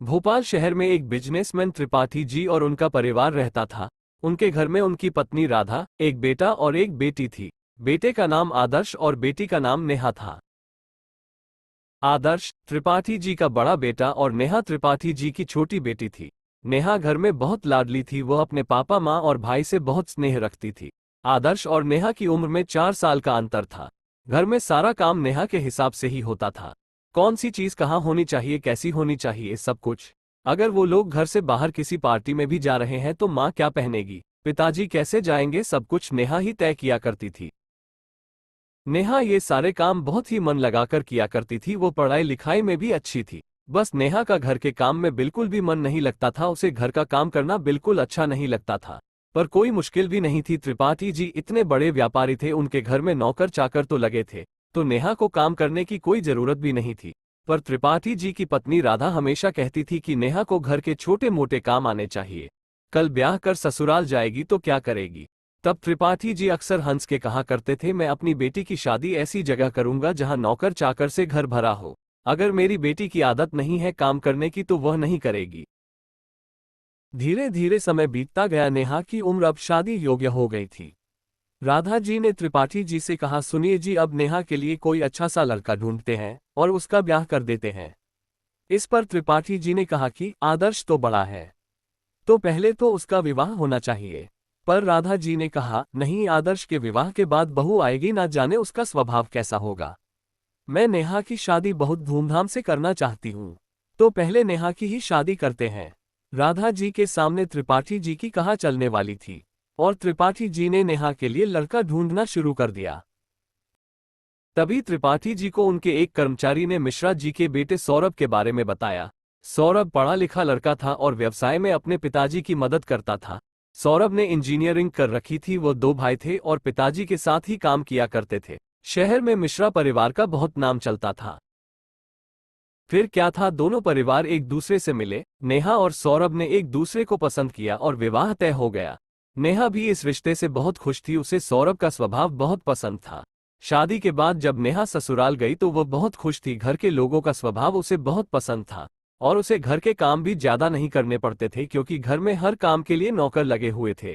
भोपाल शहर में एक बिजनेसमैन त्रिपाठी जी और उनका परिवार रहता था। उनके घर में उनकी पत्नी राधा, एक बेटा और एक बेटी थी। बेटे का नाम आदर्श और बेटी का नाम नेहा था। आदर्श त्रिपाठी जी का बड़ा बेटा और नेहा त्रिपाठी जी की छोटी बेटी थी। नेहा घर में बहुत लाडली थी। वह अपने पापा, माँ और भाई से बहुत स्नेह रखती थी। आदर्श और नेहा की उम्र में 4 साल का अंतर था। घर में सारा काम नेहा के हिसाब से ही होता था। कौन सी चीज कहाँ होनी चाहिए, कैसी होनी चाहिए, सब कुछ। अगर वो लोग घर से बाहर किसी पार्टी में भी जा रहे हैं तो माँ क्या पहनेगी, पिताजी कैसे जाएंगे, सब कुछ नेहा ही तय किया करती थी। नेहा ये सारे काम बहुत ही मन लगाकर किया करती थी। वो पढ़ाई लिखाई में भी अच्छी थी। बस नेहा का घर के काम में बिल्कुल भी मन नहीं लगता था। उसे घर का काम करना बिल्कुल अच्छा नहीं लगता था। पर कोई मुश्किल भी नहीं थी। त्रिपाठी जी इतने बड़े व्यापारी थे, उनके घर में नौकर चाकर तो लगे थे, तो नेहा को काम करने की कोई जरूरत भी नहीं थी। पर त्रिपाठी जी की पत्नी राधा हमेशा कहती थी कि नेहा को घर के छोटे मोटे काम आने चाहिए। कल ब्याह कर ससुराल जाएगी तो क्या करेगी। तब त्रिपाठी जी अक्सर हंस के कहा करते थे, मैं अपनी बेटी की शादी ऐसी जगह करूंगा जहां नौकर चाकर से घर भरा हो। अगर मेरी बेटी की आदत नहीं है काम करने की तो वह नहीं करेगी। धीरे धीरे समय बीतता गया। नेहा की उम्र अब शादी योग्य हो गई थी। राधा जी ने त्रिपाठी जी से कहा, सुनिए जी, अब नेहा के लिए कोई अच्छा सा लड़का ढूंढते हैं और उसका ब्याह कर देते हैं। इस पर त्रिपाठी जी ने कहा कि आदर्श तो बड़ा है, तो पहले तो उसका विवाह होना चाहिए। पर राधा जी ने कहा, नहीं, आदर्श के विवाह के बाद बहू आएगी, ना जाने उसका स्वभाव कैसा होगा। मैं नेहा की शादी बहुत धूमधाम से करना चाहती हूँ, तो पहले नेहा की ही शादी करते हैं। राधा जी के सामने त्रिपाठी जी की कहा चलने वाली थी और त्रिपाठी जी ने नेहा के लिए लड़का ढूंढना शुरू कर दिया। तभी त्रिपाठी जी को उनके एक कर्मचारी ने मिश्रा जी के बेटे सौरभ के बारे में बताया। सौरभ पढ़ा लिखा लड़का था और व्यवसाय में अपने पिताजी की मदद करता था। सौरभ ने इंजीनियरिंग कर रखी थी। वो 2 भाई थे और पिताजी के साथ ही काम किया करते थे। शहर में मिश्रा परिवार का बहुत नाम चलता था। फिर क्या था, दोनों परिवार एक दूसरे से मिले। नेहा और सौरभ ने एक दूसरे को पसंद किया और विवाह तय हो गया। नेहा भी इस रिश्ते से बहुत खुश थी। उसे सौरभ का स्वभाव बहुत पसंद था। शादी के बाद जब नेहा ससुराल गई तो वह बहुत खुश थी। घर के लोगों का स्वभाव उसे बहुत पसंद था और उसे घर के काम भी ज्यादा नहीं करने पड़ते थे, क्योंकि घर में हर काम के लिए नौकर लगे हुए थे।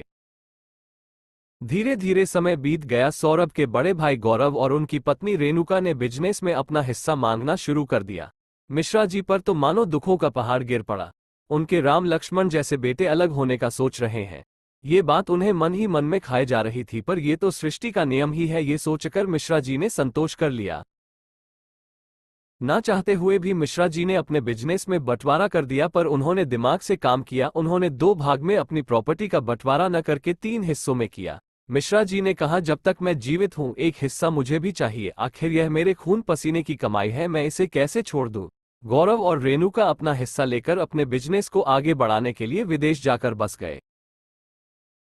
धीरे धीरे समय बीत गया। सौरभ के बड़े भाई गौरव और उनकी पत्नी रेणुका ने बिजनेस में अपना हिस्सा मांगना शुरू कर दिया। मिश्रा जी पर तो मानो दुखों का पहाड़ गिर पड़ा। उनके राम लक्ष्मण जैसे बेटे अलग होने का सोच रहे हैं। ये बात उन्हें मन ही मन में खाए जा रही थी, पर यह तो सृष्टि का नियम ही है, ये सोचकर मिश्रा जी ने संतोष कर लिया। ना चाहते हुए भी मिश्रा जी ने अपने बिजनेस में बंटवारा कर दिया, पर उन्होंने दिमाग से काम किया। उन्होंने 2 भाग में अपनी प्रॉपर्टी का बंटवारा न करके 3 हिस्सों में किया। मिश्रा जी ने कहा, जब तक मैं जीवित हूं एक हिस्सा मुझे भी चाहिए। आखिर यह मेरे खून पसीने की कमाई है, मैं इसे कैसे छोड़ दूं। गौरव और रेणुका अपना हिस्सा लेकर अपने बिजनेस को आगे बढ़ाने के लिए विदेश जाकर बस गए।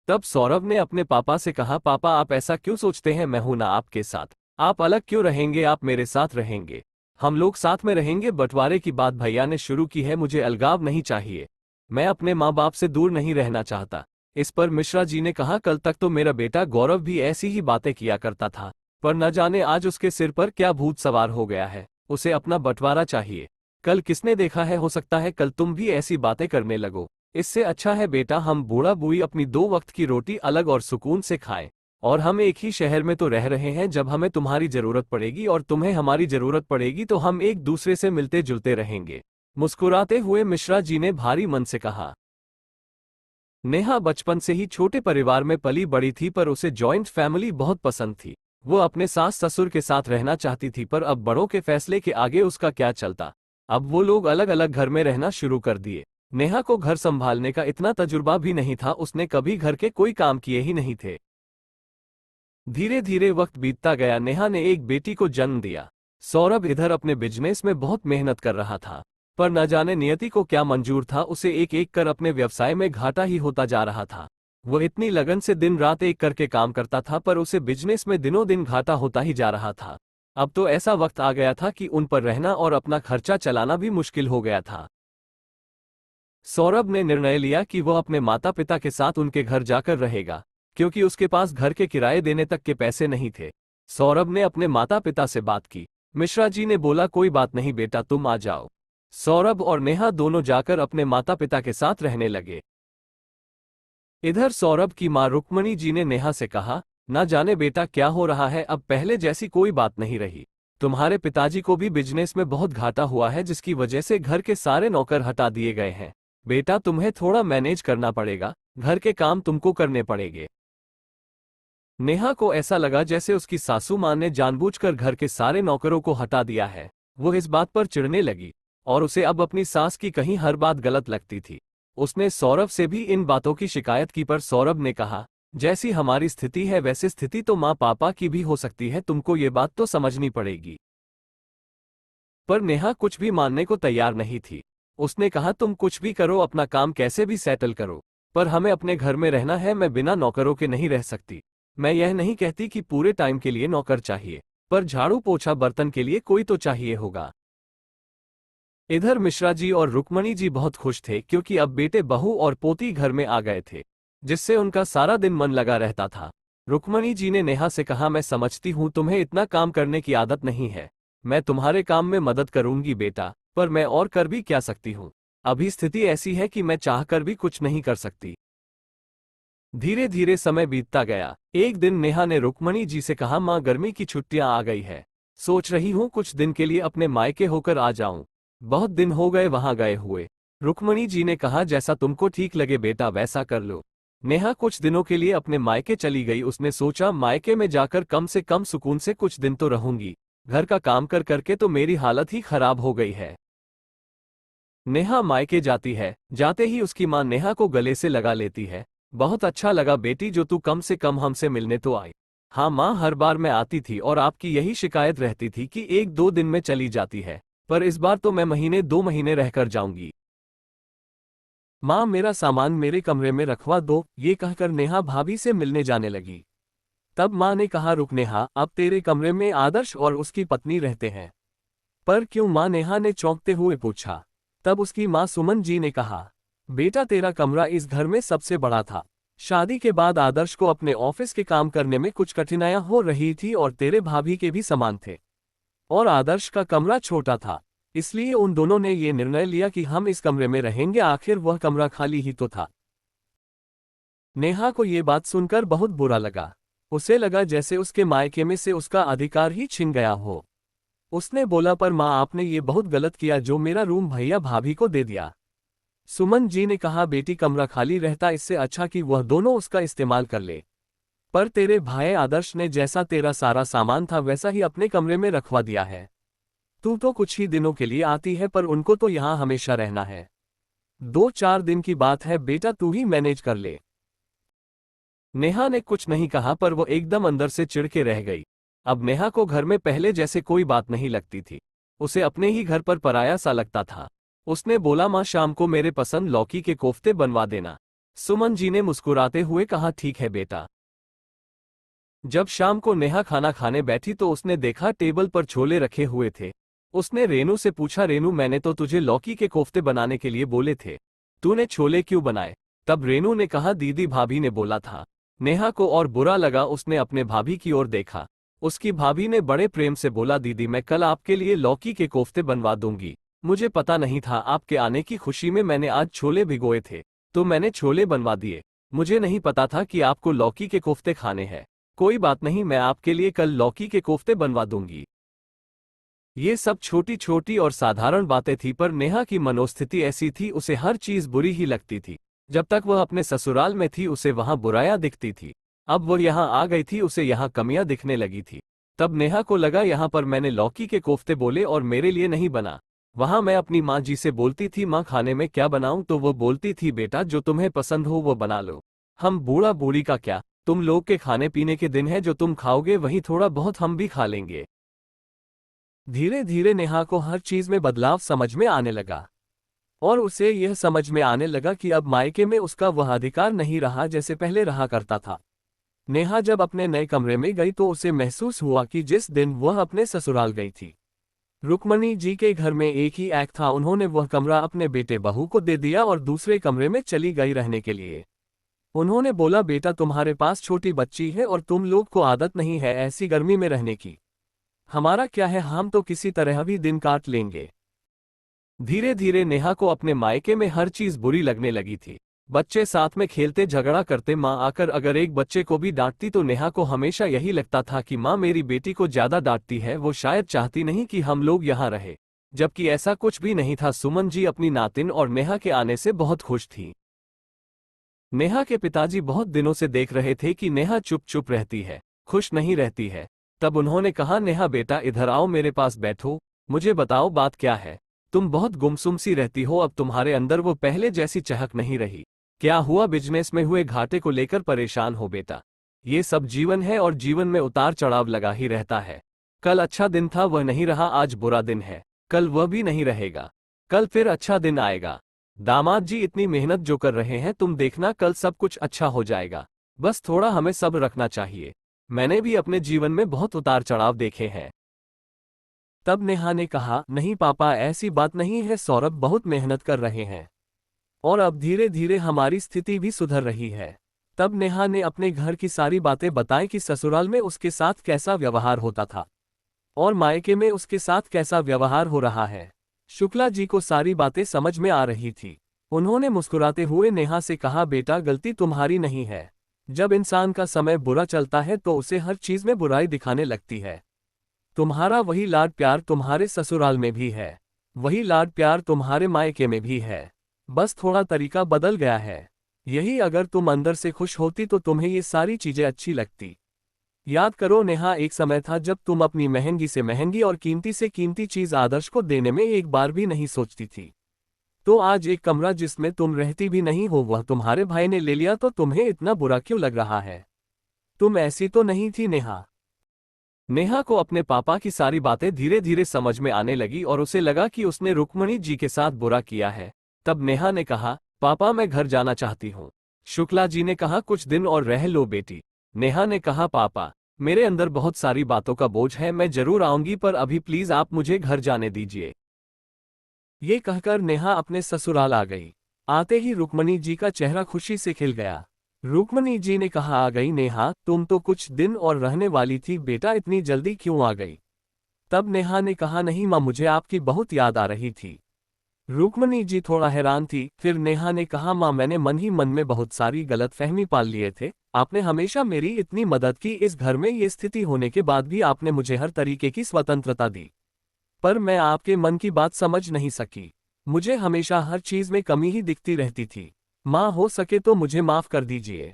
तब सौरभ ने अपने पापा से कहा, पापा आप ऐसा क्यों सोचते हैं, मैं हूं ना आपके साथ। आप अलग क्यों रहेंगे, आप मेरे साथ रहेंगे, हम लोग साथ में रहेंगे। बंटवारे की बात भैया ने शुरू की है, मुझे अलगाव नहीं चाहिए, मैं अपने माँ बाप से दूर नहीं रहना चाहता। इस पर मिश्रा जी ने कहा, कल तक तो मेरा बेटा गौरव भी ऐसी ही बातें किया करता था, पर न जाने आज उसके सिर पर क्या भूत सवार हो गया है। उसे अपना बंटवारा चाहिए। कल किसने देखा है, हो सकता है कल तुम भी ऐसी बातें करने लगो। इससे अच्छा है बेटा हम बूढ़ा बूढ़ी अपनी 2 वक्त की रोटी अलग और सुकून से खाएं। और हम एक ही शहर में तो रह रहे हैं, जब हमें तुम्हारी जरूरत पड़ेगी और तुम्हें हमारी जरूरत पड़ेगी तो हम एक दूसरे से मिलते जुलते रहेंगे। मुस्कुराते हुए मिश्रा जी ने भारी मन से कहा। नेहा बचपन से ही छोटे परिवार में पली बड़ी थी, पर उसे जॉइंट फैमिली बहुत पसंद थी। वो अपने सास ससुर के साथ रहना चाहती थी, पर अब बड़ों के फैसले के आगे उसका क्या चलता। अब वो लोग अलग अलग घर में रहना शुरू कर दिए। नेहा को घर संभालने का इतना तजुर्बा भी नहीं था, उसने कभी घर के कोई काम किए ही नहीं थे। धीरे धीरे वक्त बीतता गया। नेहा ने एक बेटी को जन्म दिया। सौरभ इधर अपने बिजनेस में बहुत मेहनत कर रहा था, पर न जाने नियति को क्या मंजूर था, उसे एक एक कर अपने व्यवसाय में घाटा ही होता जा रहा था। वो इतनी लगन से दिन रात एक करके काम करता था, पर उसे बिजनेस में दिनों दिन घाटा होता ही जा रहा था। अब तो ऐसा वक्त आ गया था कि उन पर रहना और अपना खर्चा चलाना भी मुश्किल हो गया था। सौरभ ने निर्णय लिया कि वह अपने माता पिता के साथ उनके घर जाकर रहेगा, क्योंकि उसके पास घर के किराए देने तक के पैसे नहीं थे। सौरभ ने अपने माता पिता से बात की। मिश्रा जी ने बोला, कोई बात नहीं बेटा, तुम आ जाओ। सौरभ और नेहा दोनों जाकर अपने माता पिता के साथ रहने लगे। इधर सौरभ की मां रुक्मणी जी ने नेहा से कहा, ना जाने बेटा क्या हो रहा है, अब पहले जैसी कोई बात नहीं रही। तुम्हारे पिताजी को भी बिजनेस में बहुत घाटा हुआ है, जिसकी वजह से घर के सारे नौकर हटा दिए गए हैं। बेटा तुम्हें थोड़ा मैनेज करना पड़ेगा, घर के काम तुमको करने पड़ेंगे। नेहा को ऐसा लगा जैसे उसकी सासू मां ने जानबूझकर घर के सारे नौकरों को हटा दिया है। वो इस बात पर चिढ़ने लगी और उसे अब अपनी सास की कहीं हर बात गलत लगती थी। उसने सौरभ से भी इन बातों की शिकायत की, पर सौरभ ने कहा, जैसी हमारी स्थिति है वैसी स्थिति तो माँ पापा की भी हो सकती है, तुमको ये बात तो समझनी पड़ेगी। पर नेहा कुछ भी मानने को तैयार नहीं थी। उसने कहा, तुम कुछ भी करो, अपना काम कैसे भी सेटल करो, पर हमें अपने घर में रहना है। मैं बिना नौकरों के नहीं रह सकती। मैं यह नहीं कहती कि पूरे टाइम के लिए नौकर चाहिए, पर झाड़ू पोछा बर्तन के लिए कोई तो चाहिए होगा। इधर मिश्रा जी और रुक्मणी जी बहुत खुश थे, क्योंकि अब बेटे बहू और पोती घर में आ गए थे, जिससे उनका सारा दिन मन लगा रहता था। रुक्मणी जी ने नेहा से कहा, मैं समझती हूँ तुम्हें इतना काम करने की आदत नहीं है। मैं तुम्हारे काम में मदद करूंगी बेटा, पर मैं और कर भी क्या सकती हूँ। अभी स्थिति ऐसी है कि मैं चाहकर भी कुछ नहीं कर सकती। धीरे धीरे समय बीतता गया। एक दिन नेहा ने रुक्मणी जी से कहा, माँ गर्मी की छुट्टियां आ गई है, सोच रही हूँ कुछ दिन के लिए अपने मायके होकर आ जाऊं। बहुत दिन हो गए वहां गए हुए। रुक्मणी जी ने कहा, जैसा तुमको ठीक लगे बेटा वैसा कर लो। नेहा कुछ दिनों के लिए अपने मायके चली गई। उसने सोचा, मायके में जाकर कम से कम सुकून से कुछ दिन तो रहूंगी, घर का काम कर करके तो मेरी हालत ही खराब हो गई है। नेहा मायके जाती है, जाते ही उसकी मां नेहा को गले से लगा लेती है। बहुत अच्छा लगा बेटी जो तू कम से कम हमसे मिलने तो आई। हाँ माँ, हर बार मैं आती थी और आपकी यही शिकायत रहती थी कि 1-2 दिन में चली जाती है, पर इस बार तो मैं महीने 2 महीने रहकर जाऊंगी। माँ मेरा सामान मेरे कमरे में रखवा दो, ये कहकर नेहा भाभी से मिलने जाने लगी। तब माँ ने कहा, रुक नेहा, अब तेरे कमरे में आदर्श और उसकी पत्नी रहते हैं। पर क्यों माँ, नेहा ने चौंकते हुए पूछा। तब उसकी माँ सुमन जी ने कहा, बेटा तेरा कमरा इस घर में सबसे बड़ा था। शादी के बाद आदर्श को अपने ऑफिस के काम करने में कुछ कठिनाइयां हो रही थी और तेरे भाभी के भी समान थे, और आदर्श का कमरा छोटा था, इसलिए उन दोनों ने ये निर्णय लिया कि हम इस कमरे में रहेंगे। आखिर वह कमरा खाली ही तो था। नेहा को ये बात सुनकर बहुत बुरा लगा। उसे लगा जैसे उसके मायके में से उसका अधिकार ही छिन गया हो। उसने बोला, पर माँ आपने ये बहुत गलत किया जो मेरा रूम भैया भाभी को दे दिया। सुमन जी ने कहा, बेटी कमरा खाली रहता इससे अच्छा कि वह दोनों उसका इस्तेमाल कर ले। पर तेरे भाई आदर्श ने जैसा तेरा सारा सामान था वैसा ही अपने कमरे में रखवा दिया है। तू तो कुछ ही दिनों के लिए आती है, पर उनको तो यहाँ हमेशा रहना है। 2-4 दिन की बात है बेटा, तू ही मैनेज कर ले। नेहा ने कुछ नहीं कहा, पर वो एकदम अंदर से चिढ़ के रह गई। अब नेहा को घर में पहले जैसे कोई बात नहीं लगती थी। उसे अपने ही घर पर पराया सा लगता था। उसने बोला, माँ शाम को मेरे पसंद लौकी के कोफ्ते बनवा देना। सुमन जी ने मुस्कुराते हुए कहा, ठीक है बेटा। जब शाम को नेहा खाना खाने बैठी तो उसने देखा टेबल पर छोले रखे हुए थे। उसने रेनू से पूछा, रेनू मैंने तो तुझे लौकी के कोफ्ते बनाने के लिए बोले थे, तूने छोले क्यों बनाए? तब रेनू ने कहा, दीदी भाभी ने बोला था। नेहा को और बुरा लगा। उसने अपने भाभी की ओर देखा। उसकी भाभी ने बड़े प्रेम से बोला, दीदी मैं कल आपके लिए लौकी के कोफ्ते बनवा दूंगी। मुझे पता नहीं था, आपके आने की खुशी में मैंने आज छोले भिगोए थे तो मैंने छोले बनवा दिए। मुझे नहीं पता था कि आपको लौकी के कोफ्ते खाने हैं। कोई बात नहीं, मैं आपके लिए कल लौकी के कोफ्ते बनवा दूंगी। ये सब छोटी छोटी और साधारण बातें थी, पर नेहा की मनोस्थिति ऐसी थी, उसे हर चीज बुरी ही लगती थी। जब तक वह अपने ससुराल में थी उसे वहां बुराइयां दिखती थी। अब वो यहाँ आ गई थी, उसे यहाँ कमियां दिखने लगी थी। तब नेहा को लगा, यहाँ पर मैंने लौकी के कोफ्ते बोले और मेरे लिए नहीं बना। वहां मैं अपनी माँ जी से बोलती थी, माँ खाने में क्या बनाऊं, तो वो बोलती थी, बेटा जो तुम्हें पसंद हो वो बना लो। हम बूढ़ा बूढ़ी का क्या, तुम लोग के खाने पीने के दिन है, जो तुम खाओगे वही थोड़ा बहुत हम भी खा लेंगे। धीरे धीरे नेहा को हर चीज में बदलाव समझ में आने लगा और उसे यह समझ में आने लगा कि अब मायके में उसका वह अधिकार नहीं रहा जैसे पहले रहा करता था। नेहा जब अपने नए कमरे में गई तो उसे महसूस हुआ कि जिस दिन वह अपने ससुराल गई थी, रुक्मणी जी के घर में एक ही एक्ट था। उन्होंने वह कमरा अपने बेटे बहू को दे दिया और दूसरे कमरे में चली गई रहने के लिए। उन्होंने बोला, बेटा तुम्हारे पास छोटी बच्ची है और तुम लोग को आदत नहीं है ऐसी गर्मी में रहने की। हमारा क्या है, हम तो किसी तरह भी दिन काट लेंगे। धीरे धीरे नेहा को अपने मायके में हर चीज बुरी लगने लगी थी। बच्चे साथ में खेलते झगड़ा करते, माँ आकर अगर एक बच्चे को भी डांटती तो नेहा को हमेशा यही लगता था कि माँ मेरी बेटी को ज्यादा डांटती है, वो शायद चाहती नहीं कि हम लोग यहाँ रहे। जबकि ऐसा कुछ भी नहीं था। सुमन जी अपनी नातिन और नेहा के आने से बहुत खुश थी। नेहा के पिताजी बहुत दिनों से देख रहे थे कि नेहा चुप चुप रहती है, खुश नहीं रहती है। तब उन्होंने कहा, नेहा बेटा इधर आओ, मेरे पास बैठो, मुझे बताओ बात क्या है। तुम बहुत गुमसुम सी रहती हो, अब तुम्हारे अंदर वो पहले जैसी चहक नहीं रही। क्या हुआ, बिजनेस में हुए घाटे को लेकर परेशान हो बेटा? ये सब जीवन है और जीवन में उतार चढ़ाव लगा ही रहता है। कल अच्छा दिन था वह नहीं रहा, आज बुरा दिन है, कल वह भी नहीं रहेगा, कल फिर अच्छा दिन आएगा। दामाद जी इतनी मेहनत जो कर रहे हैं, तुम देखना कल सब कुछ अच्छा हो जाएगा। बस थोड़ा हमें सब्र रखना चाहिए। मैंने भी अपने जीवन में बहुत उतार चढ़ाव देखे हैं। तब नेहा ने कहा, नहीं पापा ऐसी बात नहीं है, सौरभ बहुत मेहनत कर रहे हैं और अब धीरे धीरे हमारी स्थिति भी सुधर रही है। तब नेहा ने अपने घर की सारी बातें बताई कि ससुराल में उसके साथ कैसा व्यवहार होता था और मायके में उसके साथ कैसा व्यवहार हो रहा है। शुक्ला जी को सारी बातें समझ में आ रही थी। उन्होंने मुस्कुराते हुए नेहा से कहा, बेटा गलती तुम्हारी नहीं है। जब इंसान का समय बुरा चलता है तो उसे हर चीज में बुराई दिखाने लगती है। तुम्हारा वही लाड प्यार तुम्हारे ससुराल में भी है, वही लाड प्यार तुम्हारे मायके में भी है, बस थोड़ा तरीका बदल गया है। यही अगर तुम अंदर से खुश होती तो तुम्हें ये सारी चीजें अच्छी लगती। याद करो नेहा, एक समय था जब तुम अपनी महंगी से महंगी और कीमती से कीमती चीज आदर्श को देने में एक बार भी नहीं सोचती थी। तो आज एक कमरा जिसमें तुम रहती भी नहीं हो वह तुम्हारे भाई ने ले लिया, तो तुम्हें इतना बुरा क्यों लग रहा है? तुम ऐसी तो नहीं थी नेहा। नेहा को अपने पापा की सारी बातें धीरे धीरे समझ में आने लगी और उसे लगा कि उसने रुक्मणी जी के साथ बुरा किया है। तब नेहा ने कहा, पापा मैं घर जाना चाहती हूँ। शुक्ला जी ने कहा, कुछ दिन और रह लो बेटी। नेहा ने कहा, पापा मेरे अंदर बहुत सारी बातों का बोझ है, मैं जरूर आऊंगी पर अभी प्लीज आप मुझे घर जाने दीजिए। ये कहकर नेहा अपने ससुराल आ गई। आते ही रुक्मणी जी का चेहरा खुशी से खिल गया। रुक्मणी जी ने कहा, आ गई नेहा, तुम तो कुछ दिन और रहने वाली थी, बेटा इतनी जल्दी क्यों आ गई? तब नेहा ने कहा, नहीं माँ मुझे आपकी बहुत याद आ रही थी। रुक्मणी जी थोड़ा हैरान थी। फिर नेहा ने कहा, माँ मैंने मन ही मन में बहुत सारी गलतफहमी पाल लिए थे। आपने हमेशा मेरी इतनी मदद की, इस घर में ये स्थिति होने के बाद भी आपने मुझे हर तरीके की स्वतंत्रता दी, पर मैं आपके मन की बात समझ नहीं सकी। मुझे हमेशा हर चीज में कमी ही दिखती रहती थी। माँ हो सके तो मुझे माफ कर दीजिए।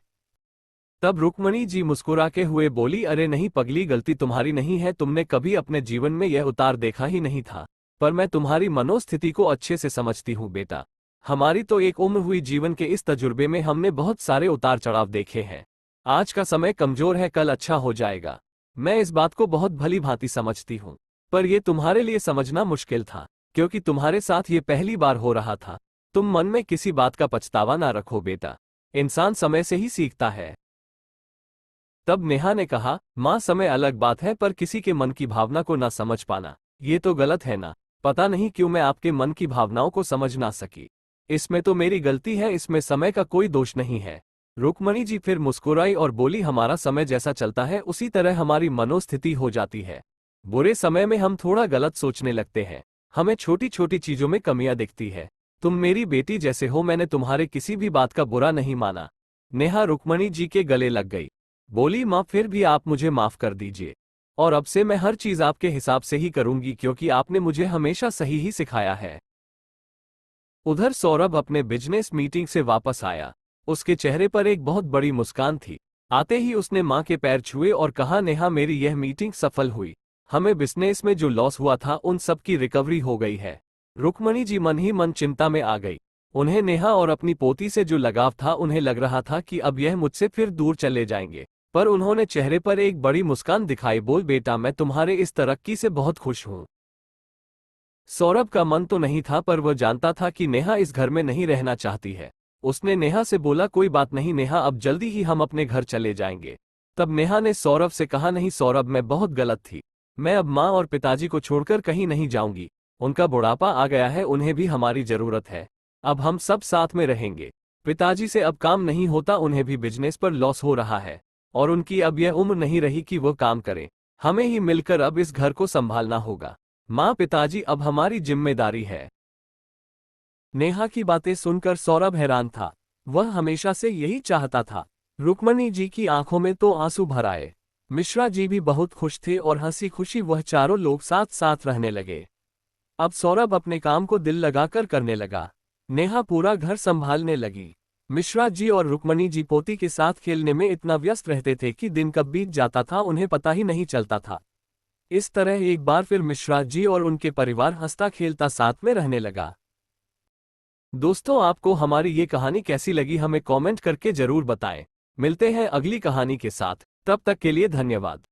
तब रुक्मणी जी मुस्कुराते हुए बोली, अरे नहीं पगली, गलती तुम्हारी नहीं है, तुमने कभी अपने जीवन में यह उतार देखा ही नहीं था। पर मैं तुम्हारी मनोस्थिति को अच्छे से समझती हूँ बेटा। हमारी तो एक उम्र हुई, जीवन के इस तजुर्बे में हमने बहुत सारे उतार चढ़ाव देखे हैं। आज का समय कमजोर है, कल अच्छा हो जाएगा। मैं इस बात को बहुत भली भांति समझती हूँ, पर यह तुम्हारे लिए समझना मुश्किल था, क्योंकि तुम्हारे साथ ये पहली बार हो रहा था। तुम मन में किसी बात का पछतावा ना रखो बेटा, इंसान समय से ही सीखता है। तब नेहा ने कहा, माँ समय अलग बात है, पर किसी के मन की भावना को ना समझ पाना ये तो गलत है ना। पता नहीं क्यों मैं आपके मन की भावनाओं को समझ ना सकी। इसमें तो मेरी गलती है, इसमें समय का कोई दोष नहीं है। रुक्मणी जी फिर मुस्कुराई और बोली, हमारा समय जैसा चलता है उसी तरह हमारी मनोस्थिति हो जाती है। बुरे समय में हम थोड़ा गलत सोचने लगते हैं, हमें छोटी छोटी चीजों में कमियां दिखती है। तुम मेरी बेटी जैसे हो, मैंने तुम्हारे किसी भी बात का बुरा नहीं माना। नेहा रुक्मणी जी के गले लग गई, बोली, माँ फिर भी आप मुझे माफ कर दीजिए और अब से मैं हर चीज आपके हिसाब से ही करूंगी, क्योंकि आपने मुझे हमेशा सही ही सिखाया है। उधर सौरभ अपने बिजनेस मीटिंग से वापस आया। उसके चेहरे पर एक बहुत बड़ी मुस्कान थी। आते ही उसने माँ के पैर छुए और कहा, नेहा मेरी यह मीटिंग सफल हुई, हमें बिजनेस में जो लॉस हुआ था उन सब की रिकवरी हो गई है। रुक्मणी जी मन ही मन चिंता में आ गई। उन्हें नेहा और अपनी पोती से जो लगाव था, उन्हें लग रहा था कि अब यह मुझसे फिर दूर चले जाएंगे, पर उन्होंने चेहरे पर एक बड़ी मुस्कान दिखाई। बोल बेटा, मैं तुम्हारे इस तरक्की से बहुत खुश हूं। सौरभ का मन तो नहीं था, पर वह जानता था कि नेहा इस घर में नहीं रहना चाहती है। उसने नेहा से बोला, कोई बात नहीं नेहा, अब जल्दी ही हम अपने घर चले जाएंगे। तब नेहा ने सौरभ से कहा, नहीं सौरभ, मैं बहुत गलत थी। मैं अब माँ और पिताजी को छोड़कर कहीं नहीं जाऊंगी। उनका बुढ़ापा आ गया है, उन्हें भी हमारी जरूरत है। अब हम सब साथ में रहेंगे। पिताजी से अब काम नहीं होता, उन्हें भी बिजनेस पर लॉस हो रहा है और उनकी अब यह उम्र नहीं रही कि वो काम करें। हमें ही मिलकर अब इस घर को संभालना होगा। माँ पिताजी अब हमारी जिम्मेदारी है। नेहा की बातें सुनकर सौरभ हैरान था। वह हमेशा से यही चाहता था। रुक्मणी जी की आंखों में तो आंसू भर आए। मिश्रा जी भी बहुत खुश थे और हंसी खुशी वह चारों लोग साथ साथ रहने लगे। अब सौरभ अपने काम को दिल लगाकर करने लगा। नेहा पूरा घर संभालने लगी। मिश्रा जी और रुक्मणी जी पोती के साथ खेलने में इतना व्यस्त रहते थे कि दिन कब बीत जाता था उन्हें पता ही नहीं चलता था। इस तरह एक बार फिर मिश्रा जी और उनके परिवार हंसता खेलता साथ में रहने लगा। दोस्तों, आपको हमारी ये कहानी कैसी लगी हमें कमेंट करके जरूर बताएं। मिलते हैं अगली कहानी के साथ, तब तक के लिए धन्यवाद।